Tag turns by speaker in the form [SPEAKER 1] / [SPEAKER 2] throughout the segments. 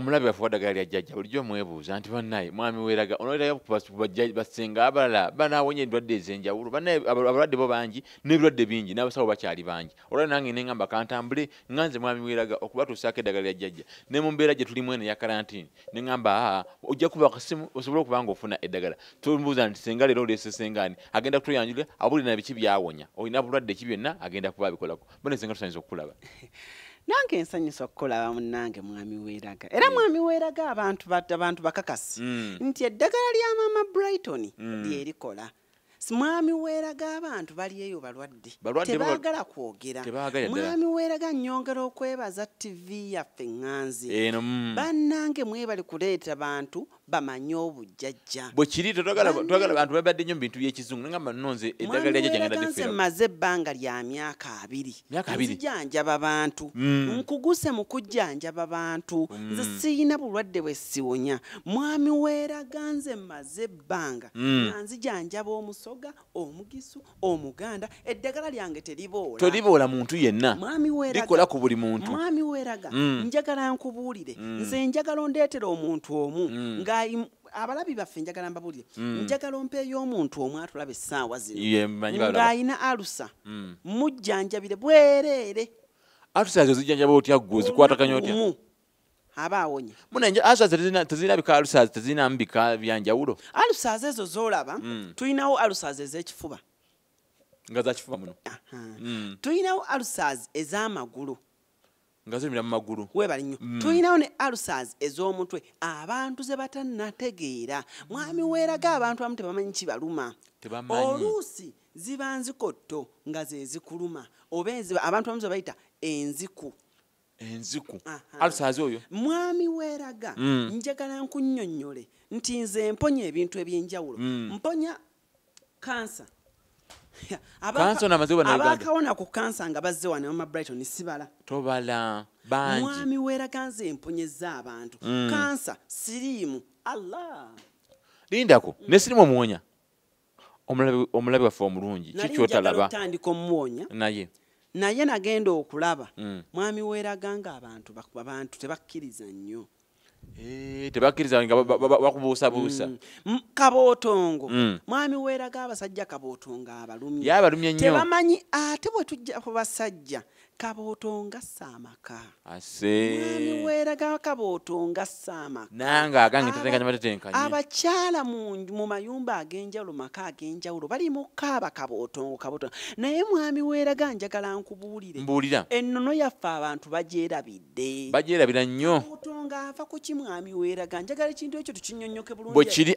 [SPEAKER 1] omulabi afuwa ddagala lya jjajja bulijjo mwebuuza nti bannaye mwami weeraga onoolerayo basenga abalala banaawonya endwadde ez'enjawulo bannaye abalwadde bo bangi n'ebirwadde bingi n'abasawo bakyali bangi olwali nange ne ngamba kantambule nganze mwami weeraga okubatuusaako eddagala lya jjajja ne mu mbeera gye tulimu eno eya karantiini ne ngamba ojja kuba akasimu osobole okuba nga ofuna eddagala tombuuza nti senga leero oleese sengaani agenda kutuyanjula abulira na biki byawonya olina bulwadde ki byonna agenda kuba abikolako bone senga tusanyiza okukulaba
[SPEAKER 2] nange nsanyusa okukolaba munnange mwami weeraga era mwami weeraga abantu bakakasi nti eddagala lya maama Brighton lyerikola mwami weeraga abantu bali eyo balwadde tebaagala kwogera mwami weeraga nnyongera okwebaza TV yaffe ŋŋanzi bannange mwebali kuleeta bantu bamanye obujjajja
[SPEAKER 1] bwe kiri twagala abantu babadde nnyo mu bintu by'ekizungu ngamba nonze eddagala lya jjajja ngenda
[SPEAKER 2] nze maze ebbanga lya myaka 2 nzijjanjaba bantu nkuguse mu kujjanjaba bantu nze siyina bulwadde bwe siwonya mwami weeraga nze maze ebbanga nga nzijjanjaba omusoga omugisu omuganda eddagala lyange
[SPEAKER 1] toliboola muntu yenna likola ku buli muntu
[SPEAKER 2] mwami weeraga njagala nkubuulire nze njagala ondeetera omuntu omu abalabi baffe njagala mbabuulire njagala ompeeyo omuntu omu atulaba essaawa zino ng'ayina alusa mujjanjabire bwereere
[SPEAKER 1] alusa ezo zijjanjaba otya ggwe zikwataganya otya
[SPEAKER 2] aba awonye
[SPEAKER 1] munenje alusa tezirina bika alusa tezirinamu bika byanjawulo
[SPEAKER 2] alusa ezo z'olaba tulinawo alusa ez'ekifuba
[SPEAKER 1] nga zakifuba muno
[SPEAKER 2] tulinawo alusa ez'amagulu
[SPEAKER 1] nga zirimira mu magulu
[SPEAKER 2] weebali nnyo tulinawo ne alusas ez'omutwe abantu ze batannategeera mwami weeraga abantu abamu tebamanyi kibaluma oluusi ziba nzikotto nga ze zikuluma oba abantu abamu ze bayita enziku
[SPEAKER 1] alusas oyo
[SPEAKER 2] mwami weeraga njagala nkunnyonnyole nti nze mponya ebintu eby'enjawulo mponya kansa abakawona ku kansa nga bazze wano mama Brighton sibala
[SPEAKER 1] tobala bangi
[SPEAKER 2] mwami weeraga nze mponyezza abantu kansa siriimu Allah
[SPEAKER 1] lindako ne siriimu omuwonya omulabi waffe omulungi kikyotalaba
[SPEAKER 2] tandika omuwonya naye nagenda okulaba mwami weeraga nga abantu tebakkiriza nnyo
[SPEAKER 1] tebakkiriza nga bakubuusabuusa
[SPEAKER 2] kabootongo mwami weeraga abasajja kabootongo abalumye
[SPEAKER 1] nnyo
[SPEAKER 2] tebamanyi ate bwe tujja ku basajja kabootongo assa amaka mwami weeraga kabootongo assa amaka
[SPEAKER 1] nange agange tetenkanya matetenkanye
[SPEAKER 2] abakyala mu mayumba ag'enjawulo maka ag'enjawulo bali mu kaaba kabootongo naye mwami weeraga njagala nkubuulire
[SPEAKER 1] mbuulira
[SPEAKER 2] ennono yaffe abantu
[SPEAKER 1] bagyerabira nnyo
[SPEAKER 2] kabootongo ava ku ki mwami weeraga njagala ekintu ekyo tukinnyonnyoke bulungi
[SPEAKER 1] bwe kiri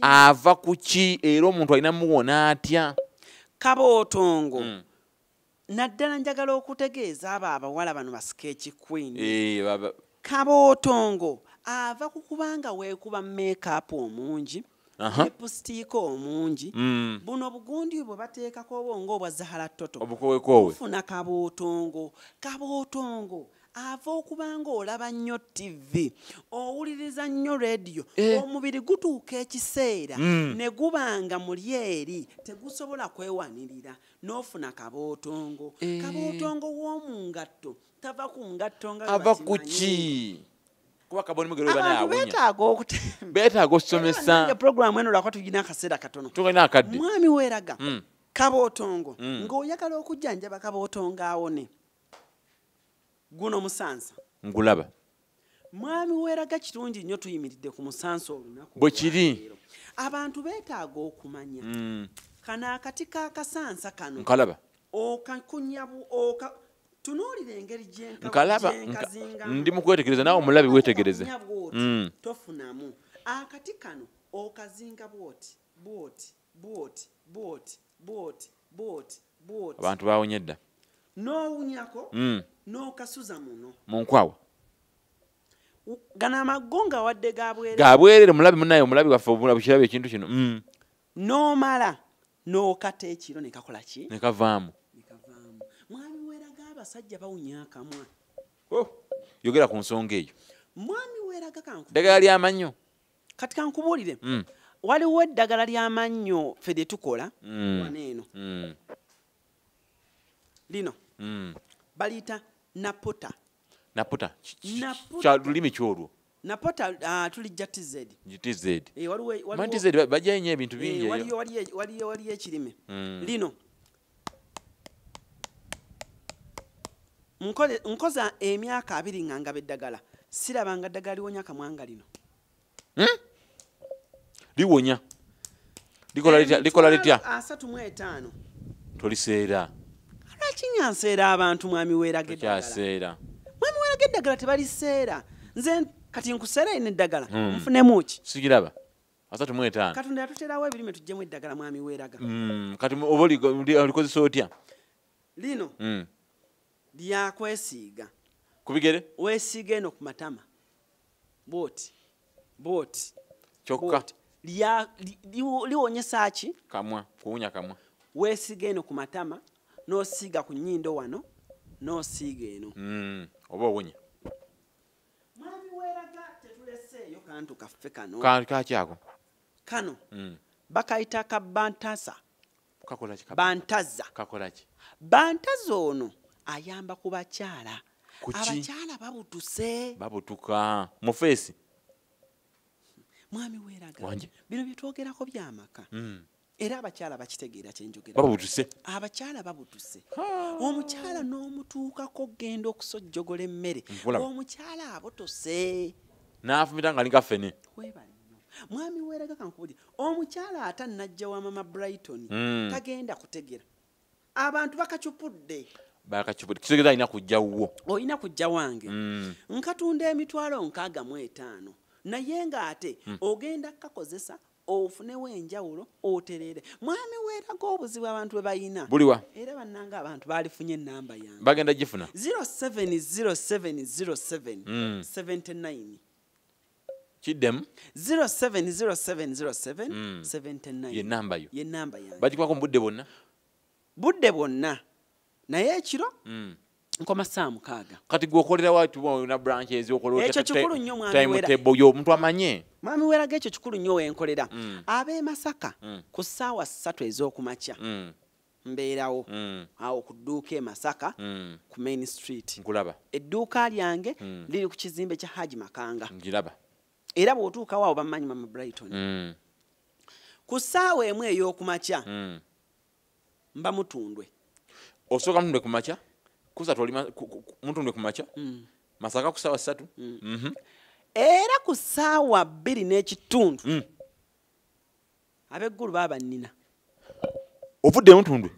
[SPEAKER 1] ava ku ki era omuntu alina muwona atya
[SPEAKER 2] kabootongo naddala njagala okutegeeza abo abawala bano basika ekikwini kabootongo ava ku kubanga weekuba make-up omungi lipstick omungi buno bugundi bwe bateekako obwongo obwa Zahara Toto ofuna kabootongo ava okubanga olaba nnyo TV owuliriza nnyo radio omubiri gutuuka ekiseera ne gubanga muli eri tegusobola kwewanirira n'ofuna kabootongo w'omungatto tava ku ngatto nga
[SPEAKER 1] ava ku ki kuba kaboni mugero bana awonya beetaaga okusomesa
[SPEAKER 2] program eno lwakwa tugina akaseera katono
[SPEAKER 1] tulina akadde
[SPEAKER 2] mwami weeraga kabootongo ng'oyagala okujjanjaba kabootongo awone guno musansa
[SPEAKER 1] ngulaba
[SPEAKER 2] mwami weeraga kirungi nnyo tuyimiridde ku musansa olunaku
[SPEAKER 1] bwe kiri
[SPEAKER 2] abantu beetaaga okumanya kano akati k'akasansa kano
[SPEAKER 1] nkalaba
[SPEAKER 2] okakunyabu tunuulira engeri
[SPEAKER 1] nkalaba ndi mu kwetegereza naawe omulabi weetegereze
[SPEAKER 2] tofunamu akati kano okazinga bwoti
[SPEAKER 1] abantu baawonye dda
[SPEAKER 2] n'owunyako n'okasuza muno
[SPEAKER 1] mu nkwawa
[SPEAKER 2] gano amagonga wadde
[SPEAKER 1] gabwerere mulabi munaye omulabi waffe obukirabu ekintu kino
[SPEAKER 2] n'omala n'okata ekiro ne kakola ki
[SPEAKER 1] ne kavaamu
[SPEAKER 2] mwami weeraga abasajja bawunya akamwa
[SPEAKER 1] yogera ku nsonga eyo
[SPEAKER 2] mwami weeraga
[SPEAKER 1] ddagala ly'amannyo
[SPEAKER 2] kati kankubuulire waliwo eddagala ly'amannyo ffe lye tukola waneeno lino baliyita napota
[SPEAKER 1] Napota.
[SPEAKER 2] Napota.
[SPEAKER 1] Cha lulimi kyolwo.
[SPEAKER 2] Napota tulijja TZ.
[SPEAKER 1] TZ.
[SPEAKER 2] Waliwo
[SPEAKER 1] Man TZ bajja nnyo ebintu bingi.
[SPEAKER 2] Waliyo ekirime. Lino. Nkoza emyaka 2 nga ngaba eddagala. Sirabanga ddagala liwonya kamwanga lino.
[SPEAKER 1] Liwonya. Likola litya?
[SPEAKER 2] 35.
[SPEAKER 1] Toliseera.
[SPEAKER 2] Lwaki nyanseera abantu mwami weerage eddagala?
[SPEAKER 1] Kyaseera.
[SPEAKER 2] Mwami weerage eddagala tebaliseera. Nze kati nkuseera ine eddagala. Nfunemu ki?
[SPEAKER 1] Sigiraba. 35.
[SPEAKER 2] Katonda yatuterawo ebirime tujjemu eddagala mwami weeraga.
[SPEAKER 1] Kati oba olikozesa otya?
[SPEAKER 2] Lino. Lyakwesiiga.
[SPEAKER 1] Kubigere?
[SPEAKER 2] Weesiiga eno ku matama. Booti.
[SPEAKER 1] Kyokka.
[SPEAKER 2] Liwonyesa ki?
[SPEAKER 1] Kamwa. Kuwunya kamwa.
[SPEAKER 2] Weesiiga eno ku matama. N'osiiga ku nnyindo wano. N'osiiga eno.
[SPEAKER 1] Oba owunya.
[SPEAKER 2] Mwami weeraga tetuleseeyo kantu kaffe kano.
[SPEAKER 1] Kakyako.
[SPEAKER 2] Kano. Bakayita kabantasa.
[SPEAKER 1] Kakola ki?
[SPEAKER 2] Bantaza.
[SPEAKER 1] Kakola ki?
[SPEAKER 2] Bantaza ono ayamba ku bakyala.
[SPEAKER 1] Kuki?
[SPEAKER 2] Abakyala babutuse.
[SPEAKER 1] Babutuka. Mu feesi.
[SPEAKER 2] Mwami weeraga.
[SPEAKER 1] Wanje.
[SPEAKER 2] Bino bye twogerako by'amaka. Era abakyala bakitegeera kye njogera.
[SPEAKER 1] Babutuse.
[SPEAKER 2] Abakyala babutuse. Omukyala n'omutuukako genda okusojjogola emmere. Omukyala abotose.
[SPEAKER 1] N'afumita nga linga ffene.
[SPEAKER 2] Weebale. Mwami weeraga kankubulira. Omukyala atannajja wa mama Brighton. Tagenda kutegera. Abantu bakacupudde.
[SPEAKER 1] Kitegeza alina kujja wuwo.
[SPEAKER 2] Olina kujja wange. Nkatunda emitwalo 65. Naye ng'ate ogenda kakozesa ofunewo enjawulo oterere. Mwami weeraga obuzibu abantu bwe bayina.
[SPEAKER 1] Buliwa.
[SPEAKER 2] Era bannanga abantu baalifunye ennamba yange.
[SPEAKER 1] Bagenda gifuna.
[SPEAKER 2] 070707 79.
[SPEAKER 1] Kiddemu.
[SPEAKER 2] 070707 79.
[SPEAKER 1] Ye namba yo.
[SPEAKER 2] Ye namba yange.
[SPEAKER 1] Bagikwako mu budde bwonna.
[SPEAKER 2] Budde bwonna. Naye ekiro nkoma saa 6.
[SPEAKER 1] Kati gwokolera watu na branches okolera
[SPEAKER 2] ekyo kikulu nnyo mwami weera.
[SPEAKER 1] Timetable yo omuntu amanye.
[SPEAKER 2] Mwami weeraga ekyo kikulu nnyo wenkolera. Ab'e Masaka ku ssaawa 3 ez'okumakya. Mbeerawo awo ku dduuka e Masaka ku Main Street.
[SPEAKER 1] Nkulaba.
[SPEAKER 2] Edduuka lyange liri ku kizimbe kya Haji Makanga.
[SPEAKER 1] Ngiraba.
[SPEAKER 2] Era bw'otuukawo awo bamanyi mama Brighton. Ku ssaawa emu ey'okumakya mba Mutundwe.
[SPEAKER 1] Osooka Mutundwe ku makya? Kusatu oli Mutundwe ku makya? Masaka ku ssaawa 3.
[SPEAKER 2] Era ku ssaawa 2 n'ekitundu ab'eggulu baba nnina.
[SPEAKER 1] Ovudde Mutundwe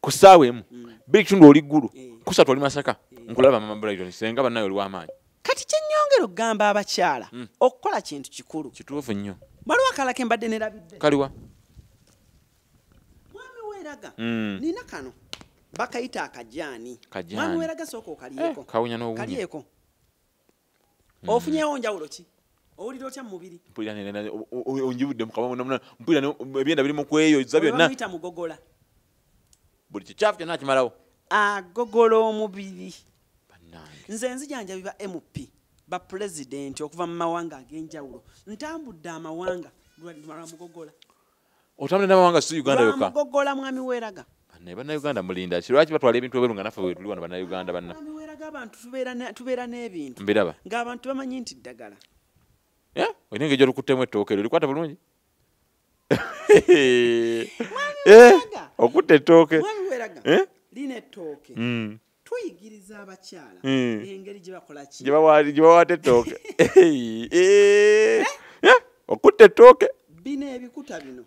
[SPEAKER 1] ku ssaawa emu 2 kitundu oli ggulu kusatu oli Masaka. Nkulaba mama Brighton senga bannaye oli w'amaanyi.
[SPEAKER 2] Kati kyennyongera okugamba abakyala okukola kintu kikulu.
[SPEAKER 1] Kituufu nnyo.
[SPEAKER 2] Waliwo akalala ke mbadde nerabidde.
[SPEAKER 1] Kaliwa.
[SPEAKER 2] Mwami weeraga nina kano bakayita akajaani. Mwami weeraga sooka okaliyeko.
[SPEAKER 1] Kawunya n'owunya.
[SPEAKER 2] Kaliyeko. Ofunyeewo njawulo ki? Owulira otya mu mubiri?
[SPEAKER 1] Mpulira onjibudde mukama mpulira ebyenda biri mu kweyoza byonna.
[SPEAKER 2] Bamuyita mugogola.
[SPEAKER 1] Buli kikyafu kyonna akimalawo.
[SPEAKER 2] Agogola omubiri. Nze nzijanjabi ba MP ba president okuva mu mawanga ag'enjawulo. Ntambudde amawanga lwa mugogola.
[SPEAKER 1] Otambudde n'amawanga si Uganda yokka.
[SPEAKER 2] Mugogola mwami weeraga.
[SPEAKER 1] Bannayuganda mulinda lwaki batwala ebintu ebweru nga naffe bwe tuli wano bannayuganda banna.
[SPEAKER 2] Mwami weeraga abantu tubeera n'ebintu.
[SPEAKER 1] Mbiraba.
[SPEAKER 2] Ng'abantu bamanyi nti ddagala.
[SPEAKER 1] Olina engeri gy'olukuttemu ettooke eryo likwata bulungi. Okutta ettooke.
[SPEAKER 2] Mwami weeraga lina ettooke. Tuyigiriza abakyala engeri gye bakola ki?
[SPEAKER 1] Gye bawaata ettooke. Okutta ettooke.
[SPEAKER 2] Bino ebikuta bino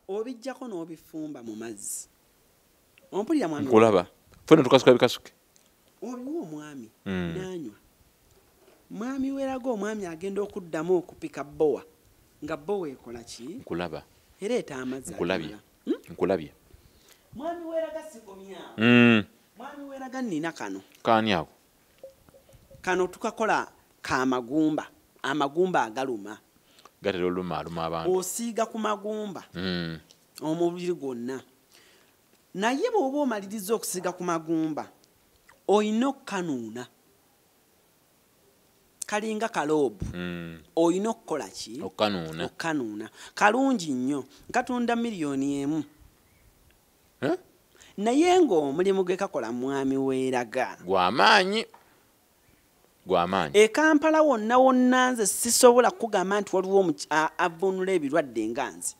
[SPEAKER 2] obijjako n'obifumba mu mazzi. Ompulira mwami.
[SPEAKER 1] Nkulaba. Ffenna tukasuka bikasuke.
[SPEAKER 2] Obiwa omwami n'anywa. Mwami weeraga omwami agenda okuddamu okupika bbowa. Nga bbowa ekola ki?
[SPEAKER 1] Nkulaba.
[SPEAKER 2] Ereeta amazzi.
[SPEAKER 1] Nkulabye.
[SPEAKER 2] Mwami weeraga sikomyawo. Mwami weeraga nnina kano.
[SPEAKER 1] Kaani ako?
[SPEAKER 2] Kano tukakola kamagumba. Amagumba agaluma.
[SPEAKER 1] Gatera oluma abantu.
[SPEAKER 2] Osiiga ku magumba. Omubiri gwonna. Naye bw'oba omaliriza okusiiga ku magumba oyina okukanuuna. Kalinga kaloobu. Oyina okukola ki? Okukanuuna. Kalungi nnyo. Nkatunda miliyoni 1. Naye ng'omulimu gwe kakola mwami weeraga.
[SPEAKER 1] Gw'amaanyi. gw'amaanyi
[SPEAKER 2] e Kampala wonna nze sisobola kugamba nti waliwo avunula ebirwadde nga nze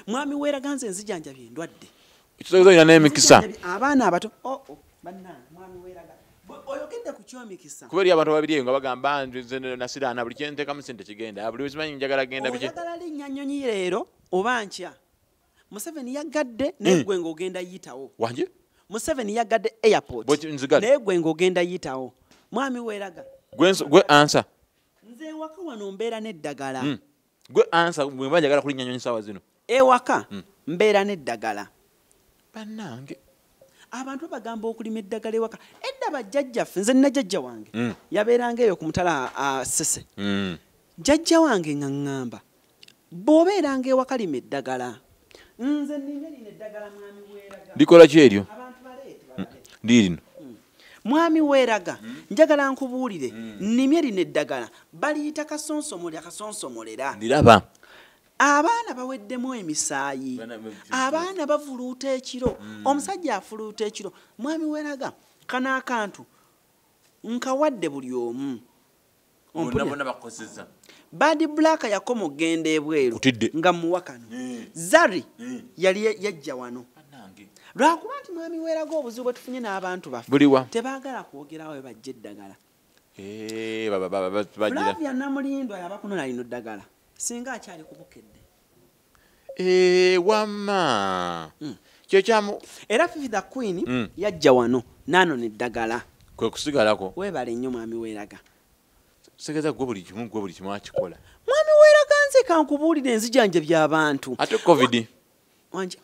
[SPEAKER 2] mwami Weeraga nze nzijanjabye endwadde
[SPEAKER 1] ekitegeeza olina n'emikisa
[SPEAKER 2] abaana abato bannange mwami Weeraga oyogedde ku kyomikisa
[SPEAKER 1] kuba eri abantu babiri eyo nga bagamba nze nasiraana buli kyenteekamu sente kigenda buli wesimanyi njagala genda
[SPEAKER 2] oyagala linnya nnyonyi leero oba nkya Museveni yagadde negwe ng'ogenda yitawo
[SPEAKER 1] wanje
[SPEAKER 2] Museveni yagadde airport negwe ng'ogenda yitawo mwami Weeraga
[SPEAKER 1] gwe ansa
[SPEAKER 2] nze ewaka wano mbeera n'eddagala
[SPEAKER 1] gwe ansa bwe mba njagala kulinnya nnyonyi saawa zino
[SPEAKER 2] ewaka mbeera n'eddagala
[SPEAKER 1] bannange
[SPEAKER 2] abantu bagamba okulima eddagala ewaka edda bajjajjaffe nze najjajja wange yabeeranga eyo ku mutala Sese jjajja wange nga ŋŋamba bw'obeeranga ewaka lima eddagala nze nnina lino eddagala mwami Weeraga
[SPEAKER 1] likola ki eryo
[SPEAKER 2] abantu baleete
[SPEAKER 1] lirino
[SPEAKER 2] mwami Weeraga njagala nkubuulire nnimye lino eddagala baliyita kasonsomolera
[SPEAKER 1] ndiraba
[SPEAKER 2] abaana baweddemu emisaayi abaana bavuluuta ekiro omusajja afuluuta ekiro mwami Weeraga kano akantu nkawadde buli omu Badi Black yakoma okgenda ebweru nga muwakano Zari yali yajja wano lwakuba nti mwami Weeraga obuzibu bwe tufunye n'abantu baffe tebaagala kwogerawo bajja eddagala Flavia Namulindwa yabakunona lino ddagala singa akyali ku Bukedde
[SPEAKER 1] wamma kyo kyamu
[SPEAKER 2] era Fifi the Queen yajja wano n'anona eddagala
[SPEAKER 1] kwe kusigalako
[SPEAKER 2] weebale nnyo mwami Weeraga
[SPEAKER 1] segeza gwe buli kimu akikola
[SPEAKER 2] mwami Weeraga nze kankubuulire enzijanjabya abantu
[SPEAKER 1] ate covid
[SPEAKER 2] wanje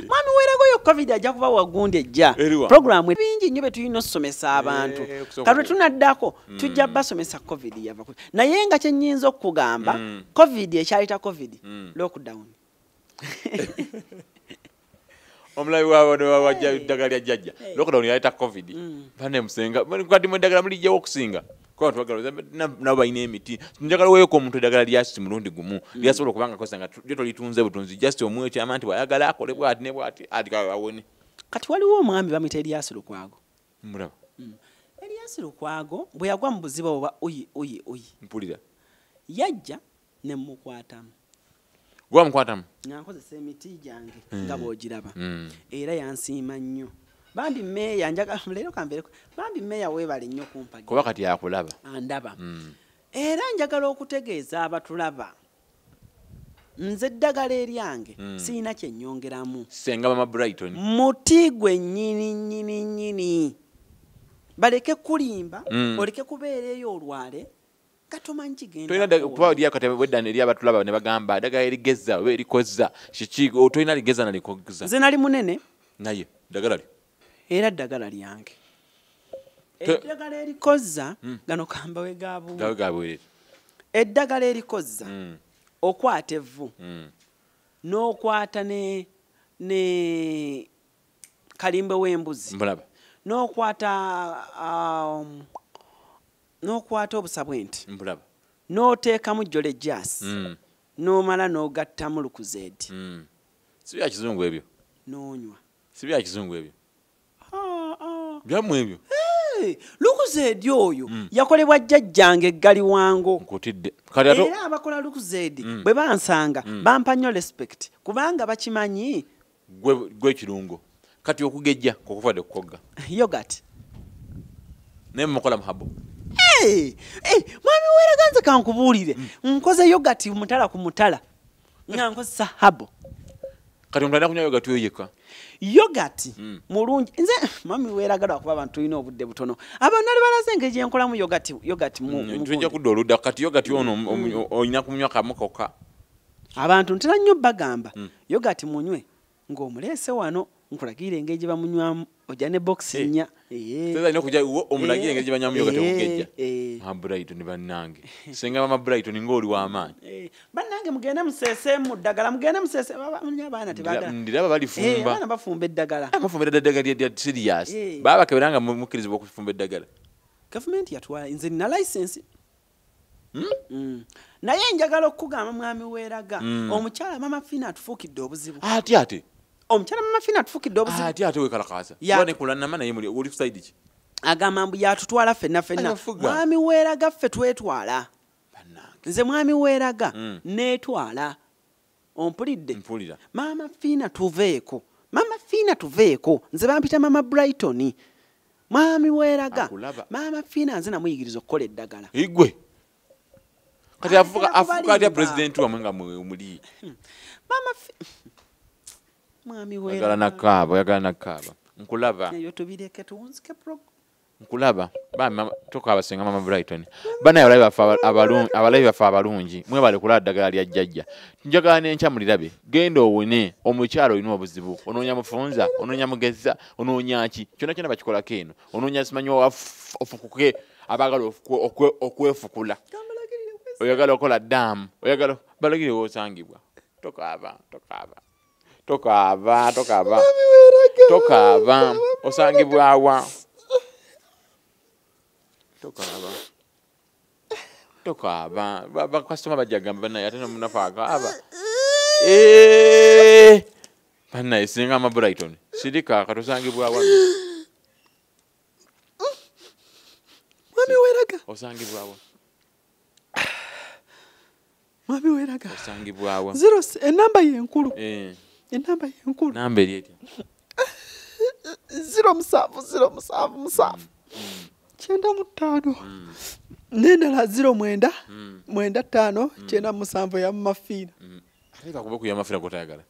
[SPEAKER 2] mwami Weeraga oyo covid ajja kuba wagundi ejja programu bingi nnyo betulina okusomesa abantu kalwe tunaddako tujja basomesa covid yava naye nga kyennyinza okugamba covid ekyaleta covid lockdown
[SPEAKER 1] omulabi wajja eddagala lya jjajja lockdown yaleta covid bane musenga kati mu eddagala mulijjawo okusinga kuba twagala nabo balina emiti njagala weeko omuntu eddagala lyasi mulundi gumu lyasobola okubanga kosanga lyo tolitunze butunzi just omwe ekyama nti bwayagala akole bwati ne bwati awone
[SPEAKER 2] kati waliwo omwami bamuyita Erias Lukwago
[SPEAKER 1] mulaba
[SPEAKER 2] Erias Lukwago bwe yagwa mu buziba oba oyi
[SPEAKER 1] mpulira
[SPEAKER 2] yajja ne mukwatamu
[SPEAKER 1] gwamukwatamu
[SPEAKER 2] nga nkozesa emiti gyange nga bw'ogiraba era yansiima nnyo bambi meeya njaga leero kambeereko bambi meeya weebale nnyo kumpaga
[SPEAKER 1] kuba kati yakulaba
[SPEAKER 2] andaba era njagala okutegeeza abatulaba nze eddagala eryange siina kyennyongeramu
[SPEAKER 1] senga mama Brighton
[SPEAKER 2] muti gwe nnyini baleke kulimba oleke kubeera eyo olwale katomanyi kigenda
[SPEAKER 1] toyina kuba lyakatebweddana eri abatulaba ne bagamba eddagala erigeza oba erikozza kiki toyina ligeza nalikoza
[SPEAKER 2] nze nali munene
[SPEAKER 1] naye eddagala lyo
[SPEAKER 2] era eddagala lyange eddagala erikozza gano kamba we gaabwe eddagala erikozza okwata evvu n'okwata ne kalimbe w'embuzi n'okwata obusabwenti n'oteekamu jjole jasi n'omala n'ogattamu lukuzeedi
[SPEAKER 1] si bya kizungu ebyo
[SPEAKER 2] n'onywa
[SPEAKER 1] si bya kizungu ebyo byamu ebyo
[SPEAKER 2] lukuzeedi oyo yakolebwa jjajjange eggali wango
[SPEAKER 1] nkutidde
[SPEAKER 2] era abakola lukuzeedi bwe bansanga bampa nnyo respect kubanga bakimanyi
[SPEAKER 1] gwe kirungo kati okugejja kokuvadde kukogga
[SPEAKER 2] yogurt
[SPEAKER 1] naye mukola muhabo
[SPEAKER 2] mwami Weeraga nze kankubuulire nkoze yogurt mutala ku mutala nga nkozesa habo
[SPEAKER 1] kati omuntu alina kunywa yogurt oyo yekka
[SPEAKER 2] yogurt mulungi nze mwami Weeraga lwakuba abantu tulina obudde butono abantu nali balaze engeri gye nkolamu yogurt
[SPEAKER 1] tujja kudda oludda kati yogurt ono olina kumunywa kamu kokka
[SPEAKER 2] abantu ntera nnyo bagamba yogurt munywe ng'omuleese wano nkulagirira engeri gye bamunywamu ojja ne boxi nnya
[SPEAKER 1] alina okujja omulagire engeri gye banywamu yogurt okugejja mama Brighton bannange senga mama Brighton ng'oli w'amaanyi
[SPEAKER 2] bannange mugende museeseemu mu ddagala mugende museeseemu abaana tebagala
[SPEAKER 1] ndiraba balifumba
[SPEAKER 2] abaana bafumba eddagala
[SPEAKER 1] bafumba eddagala lya serious baba bakeberanga mukkirizibwa okufumba eddagala
[SPEAKER 2] gavumenti yatwala nze nina license naye njagala okugamba mwami Weeraga omukyala mama Fina atufuukidde obuzibu
[SPEAKER 1] ate
[SPEAKER 2] omukyala mama Fina atufuukidde obuzibu
[SPEAKER 1] ate wekalakaasa wane kulanama naye muli oli side ki
[SPEAKER 2] agamba mbu yatutwala ffenna mwami Weeraga ffe twetwala nze mwami Weeraga neetwala ompulidde maama Fiina tuveeko nze bampita maama Brighton mwami Weeraga maama Fiina nze namuyigiriza okukola eddagala
[SPEAKER 1] igwe kati afuka atya president wamwe nga muli
[SPEAKER 2] mwami Weeraga
[SPEAKER 1] yagala nakaaba nkulaba
[SPEAKER 2] eyo tubireke tuwunzike
[SPEAKER 1] nkulaba bama tokaaba senga maama Brighton bana abalabi baffe abalungi mwebale kulaba ddagala lya jjajja njagala n'enkya mulirabe genda owone omukyalo olina obuzibu onoonya mufunza onoonya mugezza onoonya ki kyonna bakikolako eno onoonya simanyi ofukuke abaagala okwefukula oyagala okola ddamu oyagala balagire w'osangibwa tokaaba osangibwawa tokaaba bakasitoma bajja gamba banaye ate nomunafu akaaba banaye singa maama Brighton sirika katosangibwawa
[SPEAKER 2] mwami Weeraga
[SPEAKER 1] osangibwawa
[SPEAKER 2] mwami Weeraga
[SPEAKER 1] osangibwawa
[SPEAKER 2] enamba yenkulu
[SPEAKER 1] namba eri etya
[SPEAKER 2] 0707 95 n'endala 09 95 97 ya maama Fiina
[SPEAKER 1] ate kakuba ku ya maama Fiina kotayagala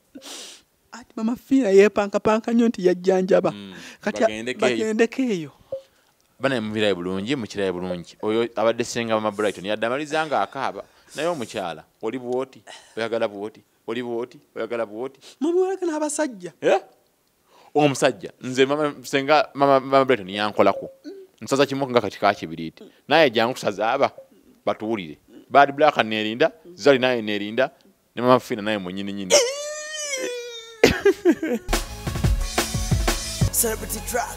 [SPEAKER 2] ati maama Fiina yeepankapanka nnyo nti yajjanjaba kati bagendeko eyo
[SPEAKER 1] banaye mubirayi bulungi mukirayi bulungi oyo abadde senga maama Brighton yadde amaliza nga akaaba naye omukyala oli bwoti oyagala bwoti oli bwoti oyagala bwoti
[SPEAKER 2] mwami Weeraga n'abasajja
[SPEAKER 1] omusajja nze senga maama Brighton yankolako nsaza kimu nga kati kakibiriiti naye jangu kusaza aba batuwulire Bad Black neerinda Zali naye neerinda ne maama Fiina naye mwennyini
[SPEAKER 3] Celebrity track.